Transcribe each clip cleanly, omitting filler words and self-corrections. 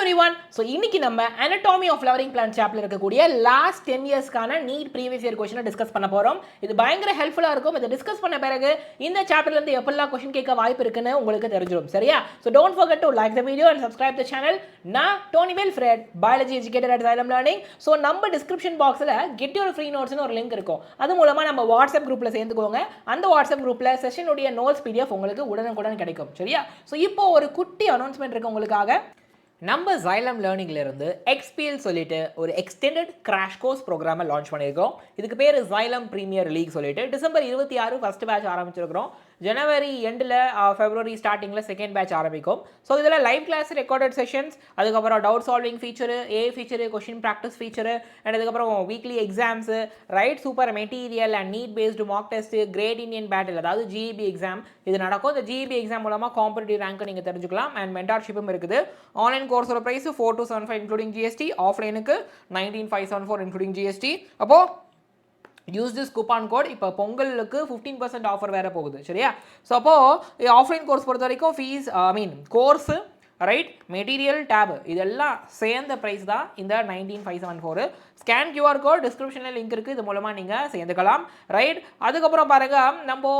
everyone. So இன்னைக்கு நம்ம anatomy of flowering plant chapter இருக்கக்கூடிய last 10 yearsக்கான NEET previous year question discuss பண்ண போறோம். இது பயங்கர ஹெல்ப்ஃபுல்லா இருக்கும். இத டிஸ்கஸ் பண்ண பிறகு இந்த சாப்டர்ல இருந்து எப்பெல்லாம் क्वेश्चन கேட்க வாய்ப்பு இருக்குன்னு உங்களுக்கு தெரிஞ்சிரும். சரியா? So don't forget to like the video and subscribe the channel. நான் Dhoni வெல்ஃப்ரெட், biology educator at Xylem Learning. So நம்ம description boxல get your free notes னு ஒரு லிங்க் இருக்கும். அது மூலமா நம்ம வாட்ஸ்அப் குரூப்ல சேர்ந்துக்கோங்க. அந்த வாட்ஸ்அப் குரூப்ல செஷன் உடைய நோட்ஸ் PDF உங்களுக்கு உடனுக்குடன் கிடைக்கும். சரியா? So இப்போ ஒரு குட்டி அனௌன்ஸ்மென்ட் இருக்கு உங்களுக்காக. நம்ம Xylem Learningல இருந்து XPL சொல்லிட்டு ஒரு எக்ஸ்டெண்டட் கிராஷ் கோர்ஸ் ப்ரோக்ராமை லான்ச் பண்ணியிருக்கோம். இதுக்கு பேர் Xylem Premier League சொல்லிட்டு டிசம்பர் 26 ஃபர்ஸ்ட் பேட்ச் ஆரம்பிச்சிருக்கிறோம். ஜனவரி எண்டில் ஃபெப்ரவரி ஸ்டார்டிங்கில் செகண்ட் பேட்ச் ஆரம்பிக்கும். ஸோ இதில் லைவ் கிளாஸ் ரெக்கார்டட் செஷன்ஸ், அதுக்கப்புறம் doubt solving feature, feature, question practice feature, and அதுக்கப்புறம் weekly exams, right super material and NEET based mark test, great Indian battle அதாவது GEB exam இது நடக்கும். இந்த GEB எக்ஸாம் மூலமாக காம்படிட்டிவ் ரேங்க் நீங்கள் தெரிஞ்சுக்கலாம். அண்ட் மென்டார்ஷிப்பும் இருக்குது. ஆன்லைன் கோர்ஸோட ப்ரைஸ் 4275 இன்க்ளூடிங் GST, ஆஃப்லைனுக்கு 19574 இன்க்ளூடிங் GST. அப்போது யூஸ் திஸ் கூப்பான் கோட். இப்போ பொங்கலுக்கு 15% ஆஃபர் வேறு போகுது. சரியா? ஸோ அப்போது ஆஃப்லைன் கோர்ஸ் பொறுத்த வரைக்கும் fees course, right, material, tab இதெல்லாம் சேர்ந்த ப்ரைஸ் தான் இந்த 19574. ஸ்கேன் QR கோட் டிஸ்கிரிப்ஷனில் லிங்க் இருக்குது. இது மூலமாக நீங்கள் சேர்ந்துக்கலாம். ரைட், அதுக்கப்புறம் பாருங்கள், நம்ம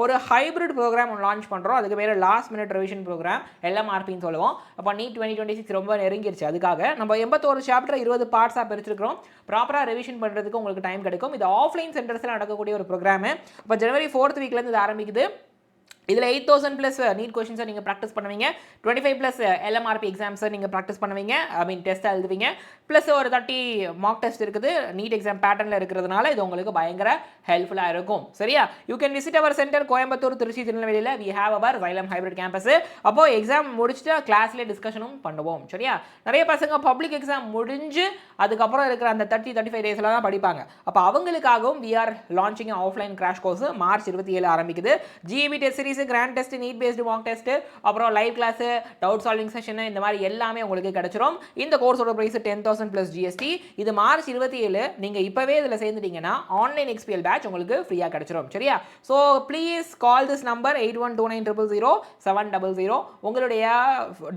ஒரு ஹைப்ரிட் ப்ரோக்ராம் லான்ச் பண்ணுறோம். அதுக்கு பேர் லாஸ்ட் மினிட் ரிவிஷன் ப்ரோக்ராம், LMRPன்னு சொல்லுவோம். அப்போ நீட் 2026 ரொம்ப நெருங்கிருச்சு. அதுக்காக நம்ம 81 சாப்டர் 20 பார்ட்ஸாக பிரிச்சிருக்கிறோம். ப்ராப்பராக ரிவிஷன் பண்ணுறதுக்கு உங்களுக்கு டைம் கிடைக்கும். இது ஆஃப்லைன் சென்டர்ஸில் நடக்கக்கூடிய ஒரு ப்ரோக்ராமு. இப்போ ஜனவரி 4th வீக்லேருந்து இது ஆரம்பிக்குது. இதில் 8000 ப்ளஸ் நீட் கொஷின்ஸை நீங்கள் ப்ராக்டிஸ் பண்ணுவீங்க. 25 ப்ளஸ் LMRP எக்ஸாம்ஸை நீங்கள் ப்ராக்டிஸ் பண்ணுவீங்க. டெஸ்ட்டாக எழுதுவீங்க. ப்ளஸ் ஒரு 30 மார்க் டெஸ்ட் இருக்குது. நீட் எக்ஸாம் பேட்டர்னில் இருக்கிறதுனால இது உங்களுக்கு பயங்கர ஹெல்ப்ஃபுல்லாக இருக்கும். சரியா? You can visit our centre Coimbatore, Trichy, திருநெல்வேலியில். We have our Xylem hybrid campus. அப்போது எக்ஸாம் முடிச்சுட்டு கிளாஸ்லேயே டிஸ்கஷனும் பண்ணுவோம். சரியா? நிறைய பசங்க பப்ளிக் எக்ஸாம் முடிஞ்சு அதுக்கப்புறம் இருக்கிற அந்த 30-35 டேஸில் தான் படிப்பாங்க. அப்போ அவங்களுக்காகவும் we are launching offline crash course March 27 ஆரம்பிக்குது. GEB test series, grand test, NEET based mark test, அப்புறம் live class, doubt solving session, இந்த மாதிரி எல்லாமே உங்களுக்கு கிடைச்சிரும். இந்த கோர்ஸோட பிரைஸ் 10,000 ப்ளஸ் GST. இது மார்ச் 27. நீங்கள் இப்போவே இதில் சேர்ந்துட்டீங்கன்னா ஆன்லைன் XPL பேட்ச் உங்களுக்கு ஃப்ரீயாக கிடைச்சிரும். சரியா? So please call this number 8129000700. உங்களுடைய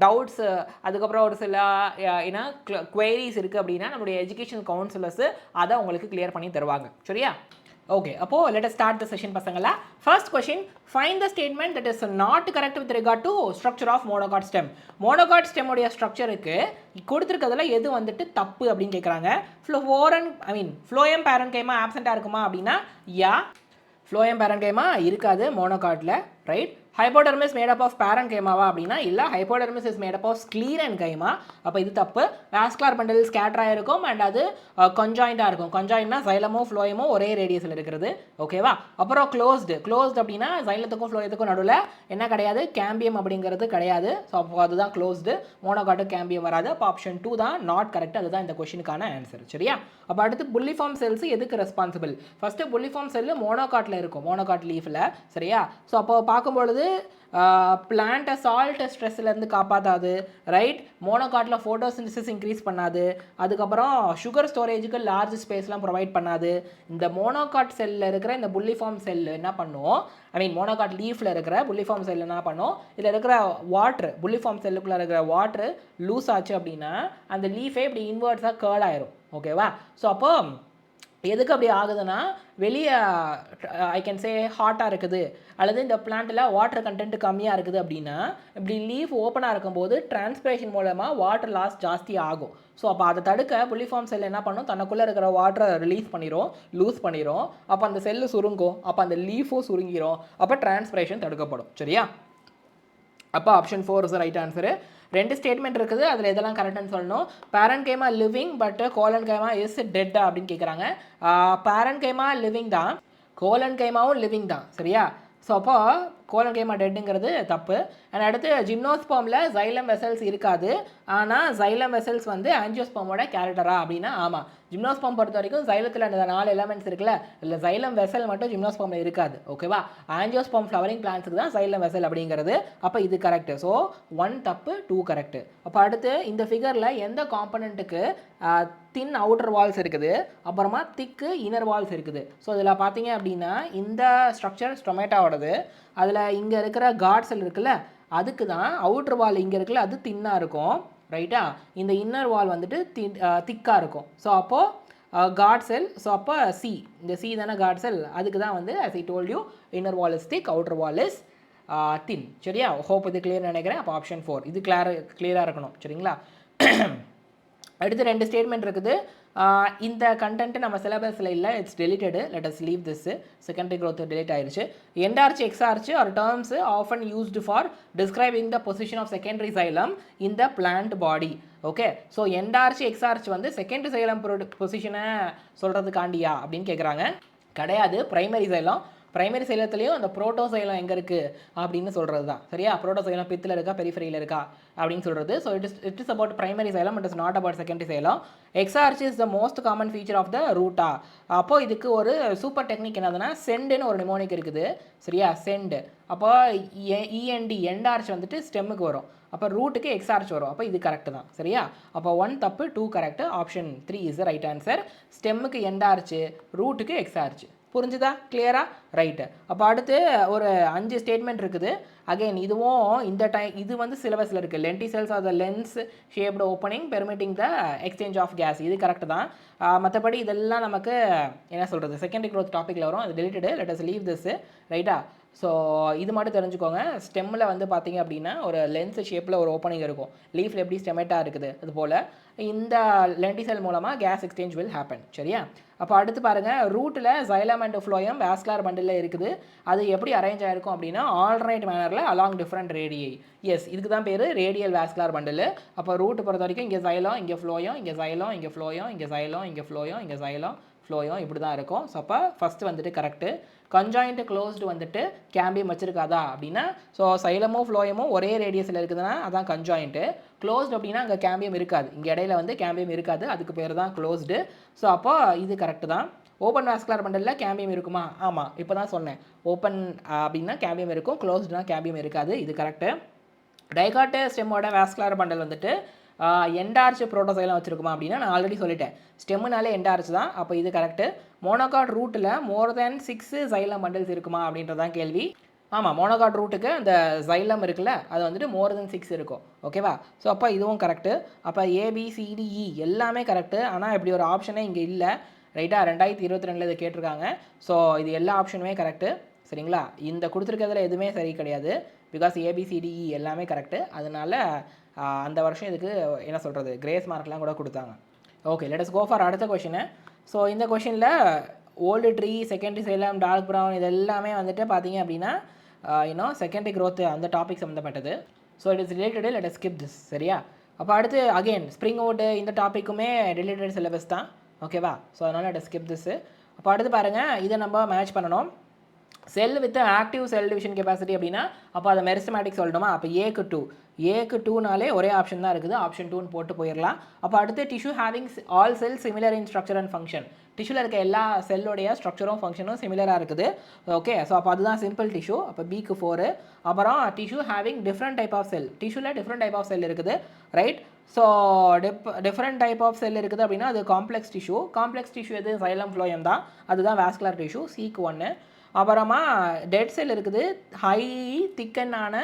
டவுட்ஸ், அதுக்கப்புறம் ஒரு சில குவரிஸ் இருக்குது அப்படின்னா நம்மளுடைய எஜுகேஷன் கவுன்சிலர்ஸ் அதை உங்களுக்கு கிளியர் பண்ணி தருவாங்க. சரியா? ஓகே, அப்போ let us start the session பசங்களா. First question, find the statement that is not correct with regard to structure of monocot stem. monocot stem உடைய ஸ்ட்ரக்சருக்கு கொடுத்துருக்கிறதுல எது வந்துட்டு தப்பு அப்படின்னு கேட்குறாங்க. phloem parenchyma ஆப்சென்ட்டாக இருக்குமா அப்படின்னா phloem parenchyma இருக்காது மோனோகாட்டில். ரைட், ஹைப்போடெர்மிஸ் மேடப் ஆஃப் பேரன்கைமாவா அப்படின்னா இல்லை, ஹைப்போடெர்மிஸ் இஸ் மேடப் ஆஃப் ஸ்க்ளீரன்கைமா. அப்போ இது தப்பு. வாஸ்குலர் பண்டல் ஸ்கேட்டராக இருக்கும் அண்ட் அது கன்ஜாயிண்டாக இருக்கும். கன்ஜாயின்ட்னா சைலமோ ஃப்ளோயமோ ஒரே ரேடியஸில் இருக்கிறது. ஓகேவா? அப்புறம் க்ளோஸ்டு அப்படின்னா சைலத்துக்கும் ஃப்ளோயத்துக்கும் நடுவில் என்ன கிடையாது, கேம்பியம் அப்படிங்கிறது கிடையாது. ஸோ அப்போ அதுதான் க்ளோஸ்டு. மோனோகாட்டு கேம்பியம் வராது. அப்போ ஆப்ஷன் 2 தான் நாட் கரெக்ட். அதுதான் இந்த கொஷனுக்கான ஆன்சர். சரியா? அப்போ அடுத்து புல்லிஃபார்ம் செல்ஸ் எதுக்கு ரெஸ்பான்சிபிள்? ஃபஸ்ட்டு புல்லிஃபார்ம் செல்லு மோனோகாட்டில் இருக்கும், மோனோகாட் லீஃபில். சரியா? ஸோ அப்போ பார்க்கும்பொழுது பிளான்ட்டை சால்ட் ஸ்ட்ரெஸ்லேருந்து காப்பாற்றாது. ரைட், மோனோகாட்டில் ஃபோட்டோசிந்தசிஸ் இன்க்ரீஸ் பண்ணாது. அதுக்கப்புறம் சுகர் ஸ்டோரேஜுக்கு லார்ஜ் ஸ்பேஸ்லாம் ப்ரொவைட் பண்ணாது. இந்த மோனோகாட் செல்லில் இருக்கிற இந்த புல்லிஃபார்ம் செல் என்ன பண்ணும், மோனோகாட் லீஃபில் இருக்கிற புல்லிஃபார்ம் செல் என்ன பண்ணும், இதில் இருக்கிற வாட்ரு, புல்லிஃபார்ம் செல்லுக்குள்ளே இருக்கிற வாட்ரு லூஸ் ஆச்சு அப்படின்னா அந்த லீஃபே இப்படி இன்வெர்ட்ஸாக கேர்ள் ஆயிரும். ஓகேவா? ஸோ அப்போ எதுக்கு அப்படி ஆகுதுன்னா, வெளியே ஐ கேன் சே ஹாட்டாக இருக்குது அல்லது இந்த பிளான்ட்டில் வாட்டர் கண்டென்ட் கம்மியாக இருக்குது அப்படின்னா இப்படி லீஃப் ஓப்பனாக இருக்கும்போது டிரான்ஸ்பிரேஷன் மூலமாக வாட்டர் லாஸ் ஜாஸ்தி ஆகும். ஸோ அப்போ அதை தடுக்க புல்லிஃபார்ம் செல் என்ன பண்ணும், தனக்குள்ளே இருக்கிற வாட்டரை ரிலீஸ் பண்ணிடும், லூஸ் பண்ணிடும். அப்போ அந்த செல்லு சுருங்கும், அப்போ அந்த லீஃபும் சுருங்கிடும், அப்போ டிரான்ஸ்பிரேஷன் தடுக்கப்படும். சரியா? அப்போ option 4 is right answer. 2 statement இருக்குது, அதில் எதெல்லாம் கரெக்டுன்னு சொல்லணும். Parenchyma living but collenchyma is dead அப்படின்னு கேட்குறாங்க. பேரன்கைமா லிவிங் தான், கோலன்கைமாவும் லிவிங் தான். சரியா? ஸோ அப்போ கோலன்கைமா டெட்டுங்கிறது தப்பு. அண்ட் அடுத்து ஜிம்னோஸ்போமில் ஜைலம் வெசல்ஸ் இருக்காது, ஆனால் ஜைலம் வெசல்ஸ் வந்து ஆஞ்சியோஸ்போமோட கேரக்டரா அப்படின்னா ஆமாம். ஜிம்னோஸ்போம் பொறுத்த வரைக்கும் ஜைலத்தில் அந்த 4 எலமெண்ட்ஸ் இருக்குல்ல, இல்லை ஜைலம் வெசல் மட்டும் ஜிம்னோஸ்போமில் இருக்காது. ஓகேவா? ஆஞ்சியோஸ்போம் ஃப்ளவரிங் பிளான்ஸுக்கு தான் ஜைலம் வெசல் அப்படிங்கிறது. அப்போ இது கரெக்டு. ஸோ 1 தப்பு, 2 கரெக்டு. அப்போ அடுத்து இந்த ஃபிகரில் எந்த காம்பனண்ட்டுக்கு தின் அவுட்டர் வால்ஸ் இருக்குது, அப்புறமா திக்கு இன்னர் வால்ஸ் இருக்குது. ஸோ இதில் பார்த்தீங்க அப்படின்னா இந்த ஸ்ட்ரக்சர் ஸ்டொமேட்டோவோடது. அதில் இங்கே இருக்கிற காட் செல் இருக்குல்ல, அதுக்கு தான் அவுட்டர் வால் இங்கே இருக்குல்ல, அது தின்னாக இருக்கும். ரைட்டா. இந்த இன்னர் வால் வந்துட்டு திக்காக இருக்கும். ஸோ அப்போது காட் செல், ஸோ அப்போ சி, இந்த சி தானே காட் செல், அதுக்கு தான் வந்து as I told you inner wall is thick, outer wall is thin. சரியா, ஹோப் இது கிளியர் நினைக்கிறேன். அப்போ ஆப்ஷன் 4 இது கிளியராக இருக்கணும். சரிங்களா. அடுத்து 2 ஸ்டேட்மெண்ட் இருக்குது. இந்த கண்டென்ட் நம்ம சிலபஸில் இல்லை, it's deleted, let us leave this. Secondary growth delete ஆயிடுச்சு. Endarch exarch are terms often used for describing the position of secondary xylem in the plant body. Okay, so endarch exarch வந்து secondary xylem பொசிஷனை சொல்கிறதுக்காண்டியா அப்படின்னு கேட்குறாங்க. கிடையாது, primary xylem. Primary சைலத்துலேயும் அந்த proto xylem எங்கே இருக்குது அப்படின்னு சொல்கிறது தான். சரியா, புரோட்டோ சைலம் பித்தில் இருக்கா பெரிஃபரியில் இருக்கா அப்படின்னு சொல்கிறது. So it is about primary xylem, it is not about secondary xylem. Exarch is the most common feature of the ரூட்டா. அப்போது இதுக்கு ஒரு சூப்பர் டெக்னிக் என்னதுன்னா செண்டுன்னு ஒரு நிமோனிக் இருக்குது. சரியா, செண்டு. அப்போ இஎன்டி எண்ட் ஆர்ச் வந்துட்டு ஸ்டெம்முக்கு வரும், அப்போ ரூட்டுக்கு எக்ஸ் ஆர்ச் வரும். அப்போ இது கரெக்ட் தான். சரியா, அப்போ 1 தப்பு 2 correct. Option 3 is the right answer. ஸ்டெம்முக்கு எண்ட் ஆர்ச், ரூட்டுக்கு எக்ஸ் ஆர்ச். புரிஞ்சுதா, கிளியரா? ரைட்டு. அப்போ அடுத்து ஒரு 5 ஸ்டேட்மெண்ட் இருக்குது. அகெயின் இதுவும் இந்த இது வந்து சிலபஸில் இருக்குது. Lenticels are the lens shaped opening permitting the exchange of gas. இது கரெக்ட் தான். மற்றபடி இதெல்லாம் நமக்கு என்ன சொல்கிறது செகண்டரி growth டாப்பிக்கில் வரும். அது deleted, let us leave this. ரைட்டா. ஸோ இது மட்டும் தெரிஞ்சுக்கோங்க. ஸ்டெம்மில் வந்து பார்த்தீங்க அப்படின்னா ஒரு லென்ஸ் ஷேப்பில் ஒரு ஓப்பனிங் இருக்கும். லீஃபில் எப்படி ஸ்டெமெட்டாக இருக்குது அது போல் இந்த லென்டிசெல் மூலமாக கேஸ் எக்ஸ்சேஞ்ச் வில் ஹேப்பன். சரியா. அப்போ அடுத்து பாருங்கள், ரூட்டில் xylem and phloem vascular bundle இருக்குது. அது எப்படி அரேஞ்ச் ஆகிருக்கும் அப்படின்னா ஆல்டர்னேட் மேனரில் அலாங் டிஃப்ரெண்ட் ரேடியை. எஸ், இதுக்கு தான் பேர் ரேடியல் வாஸ்குலர் பண்டில். அப்போ ரூட் பொறுத்த வரைக்கும் இங்கே சைலம், இங்கே ஃப்ளோயம், இங்கே சைலம், இங்கே ஃப்ளோயம், இங்கே சைலம், இங்கே ஃப்ளோயம், இங்கே சைலம், ஃப்ளோயம், இப்படி தான் இருக்கும். ஸோ அப்போ ஃபஸ்ட்டு வந்துட்டு கரெக்டு. கன்ஜாயிண்ட் க்ளோஸ்டு வந்துட்டு கேம்பியம் வச்சுருக்காதா அப்படின்னா, ஸோ சைலமோ ஃப்ளோயமோ ஒரே ரேடியஸில் இருக்குதுன்னா அதான் கன்ஜாயிண்ட்டு. க்ளோஸ்டு அப்படின்னா அங்கே கேம்பியம் இருக்காது, இங்கே இடையில வந்து கேம்பியம் இருக்காது, அதுக்கு பேர் தான் க்ளோஸ்டு. ஸோ அப்போ இது கரெக்டு தான். ஓப்பன் வாஸ்குலர் பண்டலில் கேம்பியம் இருக்குமா? ஆமாம், இப்போ தான் சொன்னேன். ஓப்பன் அப்படின்னா கேம்பியம் இருக்கும், க்ளோஸ்டுனா கேம்பியம் இருக்காது. இது கரெக்டு. டைகாட் ஸ்டெம்மோட வாஸ்குலர் பண்டல் வந்துட்டு எண்டார்ச் புரோட்டோசைலம் வச்சுருக்குமா அப்படின்னா நான் ஆல்ரெடி சொல்லிட்டேன், ஸ்டெம்முனாலே எண்டார்ச் தான். அப்போ இது கரெக்டு. மோனோகாட் ரூட்டில் மோர் தேன் 6 சைலம் பண்டல்ஸ் இருக்குமா அப்படின்றதான் கேள்வி. ஆமாம், மோனோகாட் ரூட்டுக்கு அந்த சைலம் இருக்குல்ல, அது வந்துட்டு மோர் தென் 6 இருக்கும். ஓகேவா. ஸோ அப்போ இதுவும் கரெக்டு. அப்போ ABCDE எல்லாமே கரெக்டு. ஆனால் இப்படி ஒரு ஆப்ஷனே இங்கே இல்லை. ரைட்டா, 2022 இதை கேட்டிருக்காங்க. ஸோ இது எல்லா ஆப்ஷனுமே கரெக்டு. சரிங்களா. இந்த கொடுத்துருக்கிறதுல எதுவுமே சரி கிடையாது. பிகாஸ் ABCDE எல்லாமே கரெக்டு. அதனால அந்த வருஷம் இதுக்கு என்ன சொல்கிறது கிரேஸ் மார்க்லாம் கூட கொடுத்தாங்க. Okay, let us go for அடுத்த கொஷினு. ஸோ இந்த கொஷினில் old tree, secondary xylem, dark brown இது எல்லாமே வந்துட்டு பார்த்தீங்க அப்படின்னா இன்னும் செகண்டரி growth அந்த டாபிக் சம்மந்தப்பட்டது. So it is related, let us skip this. சரியா. அப்போ அடுத்து அகெயின் ஸ்ப்ரிங் அவுட்டு இந்த டாப்பிக்குமே ரிலேட்டட் சிலபஸ் தான். ஓகேவா. ஸோ அதனால் லெட் அஸ் ஸ்கிப் திஸ். அப்போ அடுத்து பாருங்கள், இதை நம்ம மேட்ச் பண்ணணும். Cell with active cell division capacity அப்படின்னா அப்போ அதை மெரிஸ்டமேட்டிக் சொல்லணுமா? அப்போ ஏக்கு 2னாலே ஒரே ஆப்ஷன் தான் இருக்குது, ஆப்ஷன் 2ன்னு போட்டு போயிடலாம். அப்போ அடுத்து tissue having all cell similar in structure and function. டிஷ்யூவில் இருக்க எல்லா செல்லுடைய ஸ்ட்ரக்சரும் ஃபங்க்ஷனும் சிமிலராக இருக்குது. ஓகே, ஸோ அப்போ அதுதான் சிம்பிள் டிஷ்யூ. அப்போ பிக்கு 4. அப்புறம் tissue having different type of cell. டிஷ்யூவில் டிஃப்ரெண்ட் டைப் ஆஃப் செல் இருக்குது. Right. So different type of cell இருக்குது அப்படின்னா அது காம்ப்ளெக்ஸ் டிஷ்யூ. காம்ப்ளெக்ஸ் டிஷ்யூ எது? சைலம் ஃப்ளோயம் தான், அதுதான் வாஸ்குலர் டிஷ்யூ. சிக்கு 1. அப்புறமா டெட் செல் இருக்குது, ஹை திக்கனான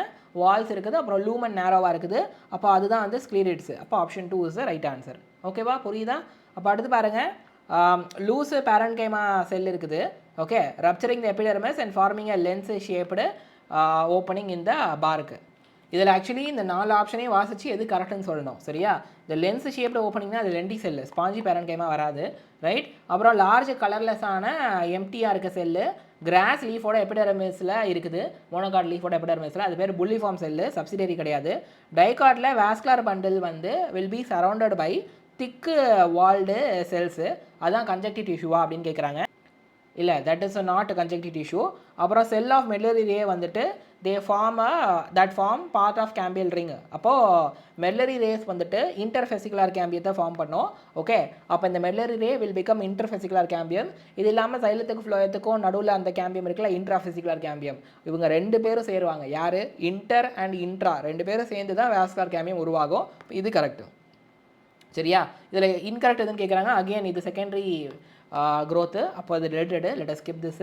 வால்ஸ் இருக்குது, அப்புறம் லூமன் நேரோவாக இருக்குது. அப்போ அதுதான் வந்து ஸ்க்ளீரிட்ஸு. அப்போ option 2 is the right answer. ஓகேவா, புரியுதா? அப்போ அடுத்து பாருங்கள், லூஸு பேரன்கைமா செல் இருக்குது. Okay, rupturing the epidermis and forming a lens shaped opening இந்த பார்க்கு. இதில் ஆக்சுவலி இந்த 4 ஆப்ஷனையும் வாசித்து எது கரெக்டுன்னு சொல்லணும். சரியா. இந்த லென்ஸ் ஷேப்டு ஓப்பனிங்னா அது லென்டி செல்லு, ஸ்பாஞ்சி பேரன்கைமா வராது. ரைட். அப்புறம் லார்ஜ் கலர்லெஸ்ஸான எம்டியாக இருக்க செல்லு கிராஸ் லீஃபோட எபிடெர்மிஸில் இருக்குது, மோனோகாட் லீஃபோட எபிடெர்மிஸில், அது பேர் புல்லிஃபார்ம் செல்லு, சப்சிடரி கிடையாது. டைகாட்டில் வாஸ்குலர் பண்டில் வந்து will be surrounded by thick walled cells, அதுதான் கன்ஜக்டிவ் டிஷ்யூவா அப்படின்னு கேட்குறாங்க. இல்லை, that is not conjunctive tissue. அப்புறம் செல் ஆஃப் மெல்லரி ரே வந்துட்டு they form that form part of cambial ring. அப்போது மெல்லரி ரேஸ் வந்துட்டு இன்டர்ஃபெசிகுலர் கேம்பியத்தை ஃபார்ம் பண்ணோம். ஓகே, அப்போ இந்த மெல்லரி ரே வில் பிகம் இன்டர்ஃபெசிகுலர் கேம்பியம். இது இல்லாமல் சைலத்துக்கு ஃப்ளோயத்துக்கும் நடுவில் அந்த கேம்பியம் இருக்குல்ல, இன்ட்ராஃபெசிகுலர் கேம்பியம். இவங்க 2 பேரும் சேருவாங்க. யார்? இன்டர் அண்ட் இன்ட்ரா 2 பேரும் சேர்ந்து தான் வாஸ்குலர் கேம்பியம் உருவாகும். இது கரெக்டு. சரியா. இதில் இன்கரெக்ட் எதுன்னு கேட்குறாங்க. அகெயின் இது செகண்டரி growth. அப்போ அது related, let us skip this,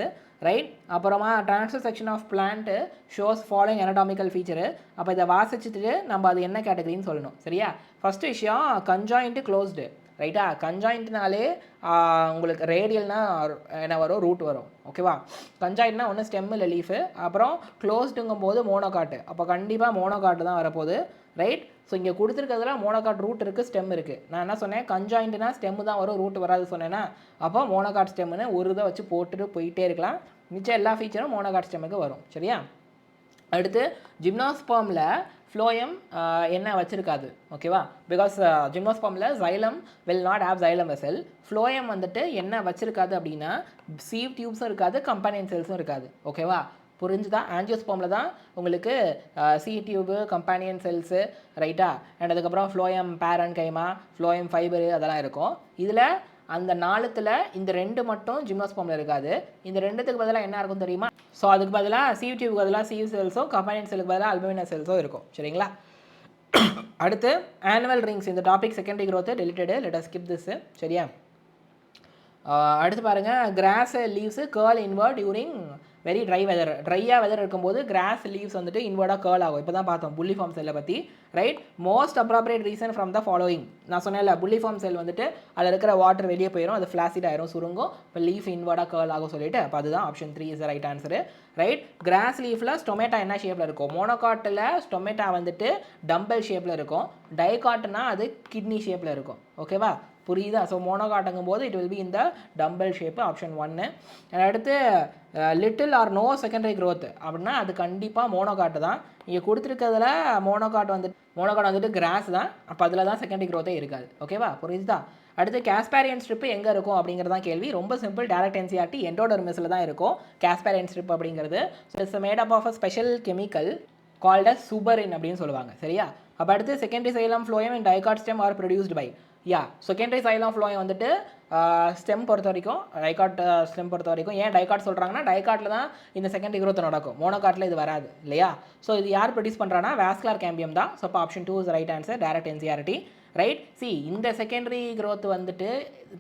right? அப்புறமா transverse section of plant shows following anatomical feature. அப்போ இதை வாசிச்சுட்டு நம்ம அது என்ன கேட்டகரின்னு சொல்லணும். சரியா? ஃபர்ஸ்ட் விஷயம் conjoint closed, ரைட்டா? கன்ஜாயிண்ட்னாலே உங்களுக்கு ரேடியல்னா என்ன வரும், ரூட் வரும். ஓகேவா? கன்ஜாயிண்ட்னா ஒன்று ஸ்டெம் இல்லை லீஃபு, அப்புறம் க்ளோஸ்டுங்கும் போது மோனோகாட்டு. அப்போ கண்டிப்பாக மோனோகாட்டு தான் வரப்போகுது, ரைட்? ஸோ இங்கே கொடுத்துருக்கிறதுல மோனோகாட் ரூட் இருக்குது, ஸ்டெம் இருக்குது. நான் என்ன சொன்னேன், கன்ஜாயிண்ட்னா ஸ்டெம்மு தான் வரும், ரூட் வராது சொன்னேன்னா, அப்போ மோனோகாட் ஸ்டெம்முன்னு ஒரு இதை வச்சு போட்டுட்டு போயிட்டே இருக்கலாம். மிச்சம் எல்லா ஃபீச்சரும் மோனோகாட் ஸ்டெம்முக்கு வரும். சரியா? அடுத்து ஜிம்னாஸ்பர்மில் ஃப்ளோயம் என்ன வச்சுருக்காது. ஓகேவா? பிகாஸ் ஜிம்னாஸ்பர்மில் xylem will not have xylem vessel. Phloem வந்துட்டு என்ன வச்சுருக்காது அப்படின்னா சீவ் டியூப்ஸும் இருக்காது, கம்பேனியன் செல்ஸும் இருக்காது. ஓகேவா? புரிஞ்சுதா? ஆஞ்சியோஸ்பர்மில் தான் உங்களுக்கு சி டியூபு, கம்பேனியன் செல்ஸு, ரைட்டா? அண்ட் அதுக்கப்புறம் ஃப்ளோயம் பேரன் கைமா, ஃப்ளோயம் ஃபைபரு அதெல்லாம் இருக்கும். இதில் அந்த நாளத்தில் இந்த ரெண்டு மட்டும் ஜிம்னாஸ்பர்மில் இருக்காது. இந்த ரெண்டுத்துக்கு பதிலாக என்ன இருக்கும் தெரியுமா? ஸோ அதுக்கு பதிலாக சீவ் டியூபுக்கு பதிலாக சீவ் செல்ஸோ, கம்பேனியன் செல்லுக்கு பதிலாக அல்புமினா செல்ஸோ இருக்கும். சரிங்களா? அடுத்து ஆனுவல் ரிங்ஸ். இந்த topic secondary growth deleted, let us skip this. சரியா? அடுத்து பாருங்கள், grass leaves curl inward during very dry weather. ட்ரையாக வெதர் இருக்கும்போது கிராஸ் லீவ்ஸ் வந்துட்டு இன்வர்டாக கேர்ள் ஆகும். இப்போ தான் பார்த்தோம் புல்லி ஃபார்ம் செல்லை பற்றி, right? Most appropriate reason from the following. நான் சொன்னேன்ல, புல்லி ஃபார்ம் செல் வந்துட்டு அதில் இருக்கிற வாட்டர் வெளியே போயிடும், அது ஃப்ளாசிட் ஆயிரும், சுருங்கும். இப்போ லீஃப் இன்வர்டாக கேர்ள் ஆகும் சொல்லிட்டு, அப்போ அதுதான் option 3 is right answer, right? Grass லீஃபில் ஸ்டொமேட்டா என்ன ஷேப்பில் இருக்கும்? மோனோகாட்டில் ஸ்டொமேட்டா வந்துட்டு டம்பல் ஷேப்பில் இருக்கும், டைகாட்னா அது கிட்னி ஷேப்பில் இருக்கும். ஓகேவா? புரியுதா? ஸோ மோனோகாட்டுங்கும் போது இட் வில் பி இந்த டம்பல் ஷேப்பு, ஆப்ஷன் 1. அடுத்து little or no secondary growth அப்படின்னா அது கண்டிப்பாக மோனோகாட்டு தான். இங்கே கொடுத்துருக்கிறதுல மோனோகாட் வந்துட்டு கிராஸ் தான், அப்போ அதில் தான் செகண்டரி growth இருக்காது. ஓகேவா? புரியுதா? அடுத்து காஸ்பாரியன் ஸ்ட்ரிப் எங்கே இருக்கும் அப்படிங்கிறதான் கேள்வி. ரொம்ப சிம்பிள், டேரக்ட் என்சிஆர்டி எண்டோடர்மிஸில் தான் இருக்கும் காஸ்பாரியன் ஸ்ட்ரிப் அப்படிங்கிறது. So it's made up of a special chemical called as suberin அப்படின்னு சொல்லுவாங்க. சரியா? அப்போ அடுத்து secondary xylem phloem and dicot stem are produced by, secondary xylem phloem வந்துட்டு ஸ்டெம் பொறுத்த வரைக்கும், டைகாட் ஸ்டெம் பொறுத்த வரைக்கும், ஏன் டைகாட் சொல்கிறாங்கன்னா டைகாட்டில் தான் இந்த செகண்டரி growth நடக்கும், மோனோகாட்டில் இது வராது இல்லையா? ஸோ இது யார் ப்ரொடியூஸ் பண்ணுறான்னா வாஸ்குலர் கேம்பியம் தான். ஸோ அப்போ option 2 is right answer, direct NCERT, right? இந்த செகண்டரி growth வந்துட்டு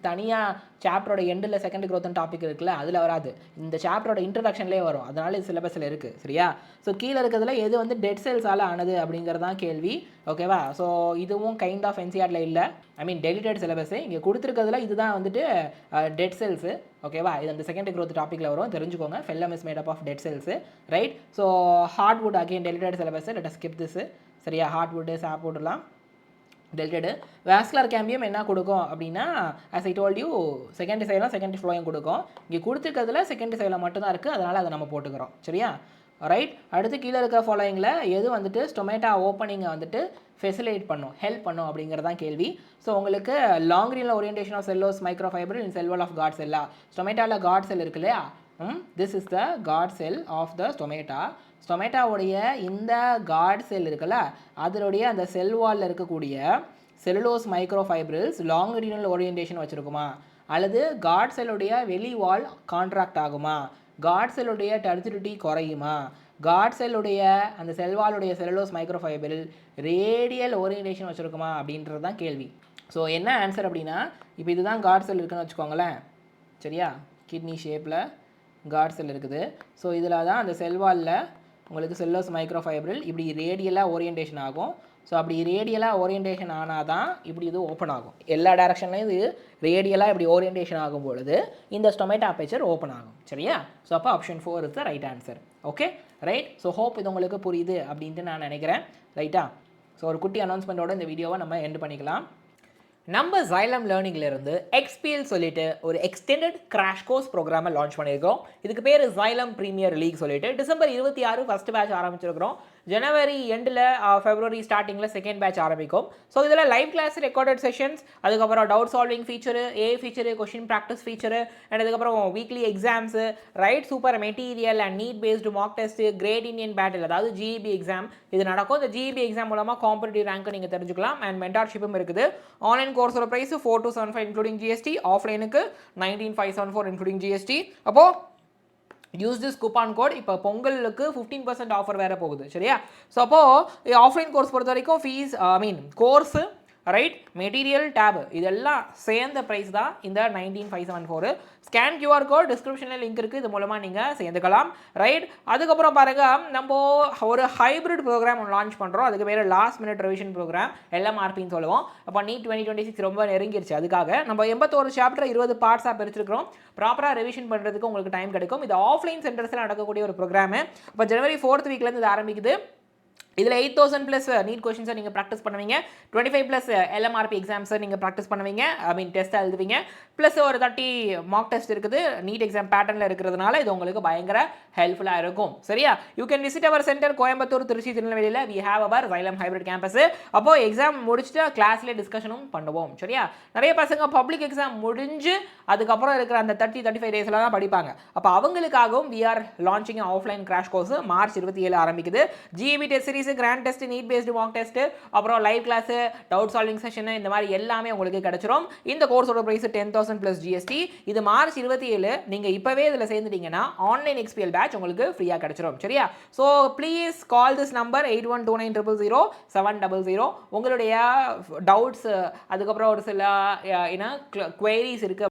தனியாக சாப்டரோட எண்டில் செகண்டரி growth டாபிக் இருக்குல்ல, அதில் வராது, இந்த சாப்டரோட இன்ட்ரடக்ஷன்லேயே வரும், அதனால இது சிலபஸில் இருக்குது. சரியா? ஸோ கீழே இருக்கிறதுல எது வந்து டெட் செல்ஸால் ஆனது அப்படிங்கிறது தான் கேள்வி. ஓகேவா? ஸோ இதுவும் கைண்ட் ஆஃப் என்சிஆரில் இல்லை, ஐ மீன் டெலிட்டட் சிலபஸு. இங்கே கொடுத்துருக்கிறதுல இதுதான் வந்துட்டு டெட் செல்ஸு. ஓகேவா? இது அந்த செகண்டரி growth டாப்பிக்கில் வரும், தெரிஞ்சுக்கோங்க. Phellem is made up of dead cells, right? So heartwood again deleted syllabus, let us skip this. சரியா? ஹார்ட்வுட்டு சாப்வுட்லாம் டெல்டடு. வாஸ்குலர் கேம்பியம் என்ன கொடுக்கும் அப்படின்னா, as I told you, secondary xylem secondary phloem கொடுக்கும். இங்கே கொடுத்துருக்கிறதுல செகண்டரி சைலம் மட்டும்தான் இருக்குது, அதனால் அதை நம்ம போட்டுக்கிறோம். சரியா? ரைட்? அடுத்து கீழே இருக்கிற ஃபாலோயிங்கில் எது வந்துட்டு ஸ்டொமேட்டா ஓப்பனிங்கை வந்துட்டு ஃபெசிலேட் பண்ணும், ஹெல்ப் பண்ணும் அப்படிங்கிறதான் கேள்வி. ஸோ உங்களுக்கு லாங்ரீனில் orientation of cellulose microfibre in cell wall of guard செல்லா. ஸ்டொமேட்டாவில் காட் செல் இருக்கு இல்லையா? This is the guard cell of the stomata. ஸ்டொமேட்டாவுடைய இந்த காட் செல் இருக்குல்ல, அதனுடைய அந்த செல் வாலில் இருக்கக்கூடிய செல்லுலோஸ் மைக்ரோஃபைப்ரில்ஸ் லாங்கிடினல் ஓரியன்டேஷன் வச்சுருக்குமா, அல்லது காட் செல்லுடைய வெளி வால் கான்ட்ராக்ட் ஆகுமா, காட் செல்லுடைய டர்ஜிடிட்டி குறையுமா, காட் செல்லுடைய அந்த செல்வாலுடைய செல்லுலோஸ் மைக்ரோஃபைபரில் ரேடியல் ஓரியன்டேஷன் வச்சுருக்குமா அப்படின்றது தான் கேள்வி. ஸோ என்ன ஆன்சர் அப்படின்னா, இப்போ இதுதான் காட் செல் இருக்குன்னு வச்சுக்கோங்களேன். சரியா? கிட்னி ஷேப்பில் காட் செல் இருக்குது. ஸோ இதில் தான் அந்த செல்வாலில் உங்களுக்கு செல்லோஸ் மைக்ரோஃபைபரில் இப்படி ரேடியலாக ஓரியன்டேஷன் ஆகும். ஸோ அப்படி ரேடியலாக ஓரியன்டேஷன் ஆனால் தான் இப்படி இது ஓப்பன் ஆகும். எல்லா டேரக்ஷன்லையும் இது ரேடியலாக இப்படி ஓரியன்டேஷன் ஆகும் பொழுது இந்த ஸ்டொமேட்டா அப்பேச்சர் ஓப்பன் ஆகும். சரியா? ஸோ அப்போ option 4 is the right answer. Okay, right? So hope இது உங்களுக்கு புரியுது அப்படின்ட்டு நான் நினைக்கிறேன். ரைட்டா? ஸோ ஒரு குட்டி அனௌன்ஸ்மெண்ட்டோட இந்த வீடியோவை நம்ம எண்ட் பண்ணிக்கலாம். நம்ம Xylem லேர்னிங்லேருந்து XPL சொல்லிட்டு ஒரு எக்ஸ்டெண்டட் கிராஷ் கோர்ஸ் ப்ரோக்ராமை லான்ச் பண்ணியிருக்கோம். இதுக்கு பேர் Xylem ப்ரீமியர் லீக் சொல்லிட்டு டிசம்பர் 26 ஃபஸ்ட் பேட்ச் ஆரம்பிச்சிருக்கிறோம். ஜனவரி எண்டில் ஃபெப்ரவரி ஸ்டார்டிங்கில் செகண்ட் பேட்ச் ஆரம்பிக்கும். ஸோ இதில் லைவ் கிளாஸ், ரெக்கார்டட் செஷன்ஸ், அதுக்கப்புறம் doubt solving feature, a feature, question practice feature, and அதுக்கப்புறம் weekly exams, right? Super material and NEET based mark test, great Indian battle, அதாவது GEB exam இது நடக்கும். இந்த GEB exam மூலமாக competitive rank நீங்கள் தெரிஞ்சுக்கலாம். And மென்டார்ஷிப்பும் இருக்குது. ஆன்லைன் கோர்ஸோட ப்ரைஸ் 4275 இன்க்ளூடிங் ஜிஎஸ்டி, ஆஃப்லைனுக்கு 19574 இன்க்ளூடிங் ஜிஎஸ்டி. அப்போது யூஸ் திஸ் கூப்பான் கோட். இப்போ பொங்கலுக்கு 15% ஆஃபர் வேறு போகுது. சரியா? ஸோ அப்போது ஆஃப்லைன் கோர்ஸ் பொறுத்த வரைக்கும் fees course, right, material, tab இதெல்லாம் சேர்ந்த ப்ரைஸ் தான் இந்த 19574. ஸ்கேன் QR கோட் டிஸ்கிரிப்ஷனில் லிங்க் இருக்குது, இது மூலமாக நீங்கள் சேர்ந்துக்கலாம். ரைட், அதுக்கப்புறம் பாருங்கள் நம்ம ஒரு ஹைப்ரிட் ப்ரோக்ராம் லான்ச் பண்ணுறோம். அதுக்கு பேர் லாஸ்ட் மினிட் ரிவிஷன் ப்ரோக்ராம், LMRPன்னு சொல்லுவோம். அப்போ நீட் 2026 ரொம்ப நெருங்கிருச்சு. அதுக்காக நம்ம 81 சாப்டர் 20 பார்ட்ஸாக பிரிச்சிருக்கிறோம். ப்ராப்பராக ரிவிஷன் பண்ணுறதுக்கு உங்களுக்கு டைம் கிடைக்கும். இது ஆஃப்லைன் சென்டர்ஸில் நடக்கக்கூடிய ஒரு ப்ரோக்ராமு. இப்போ ஜனவரி 4th வீக்லேருந்து இது ஆரம்பிக்குது. இதில் 8000 ப்ளஸ் நீட் கொஷின்ஸை நீங்கள் ப்ராக்டிஸ் பண்ணுவீங்க. 25 ப்ளஸ் LMRP எக்ஸாம்ஸை நீங்கள் ப்ராக்டிஸ் பண்ணுவீங்க, ஐ மீன் டெஸ்ட்டாக எழுதுவீங்க. ப்ளஸ் ஒரு 30 மார்க் டெஸ்ட் இருக்குது. நீட் எக்ஸாம் பேட்டர்னில் இருக்கிறதுனால இது உங்களுக்கு பயங்கர ஹெல்ப்ஃபுல்லாக இருக்கும். சரியா? You can visit our centre Coimbatore, Trichy, திருநெல்வேலியில் we have our Xylem hybrid campus. அப்போ எக்ஸாம் முடிச்சுட்டு கிளாஸ்லேயே டிஸ்கஷனும் பண்ணுவோம். சரியா? நிறைய பசங்க பப்ளிக் எக்ஸாம் முடிஞ்சு அதுக்கப்புறம் இருக்கிற அந்த 30-35 டேஸில் தான் படிப்பாங்க. அப்போ அவங்களுக்காகவும் we are launching offline crash course March 27 ஆரம்பிக்குது. GEB test series, grand test, NEET based mark test, அப்புறம் live class, doubt solving session, இந்த மாதிரி எல்லாமே உங்களுக்கு கிடைச்சிரும். இந்த கோர்ஸோட பிரைஸ் 10,000 + GST. இது மார்ச் 27. நீங்கள் இப்போவே இதில் சேர்ந்துட்டீங்கன்னா ஆன்லைன் XPL பேட்ச் உங்களுக்கு ஃப்ரீயாக கிடைச்சிரும். சரியா? So please call this number 8129000700. உங்களுடைய டவுட்ஸ், அதுக்கப்புறம் ஒரு சில என்ன குவெரிஸ் இருக்குது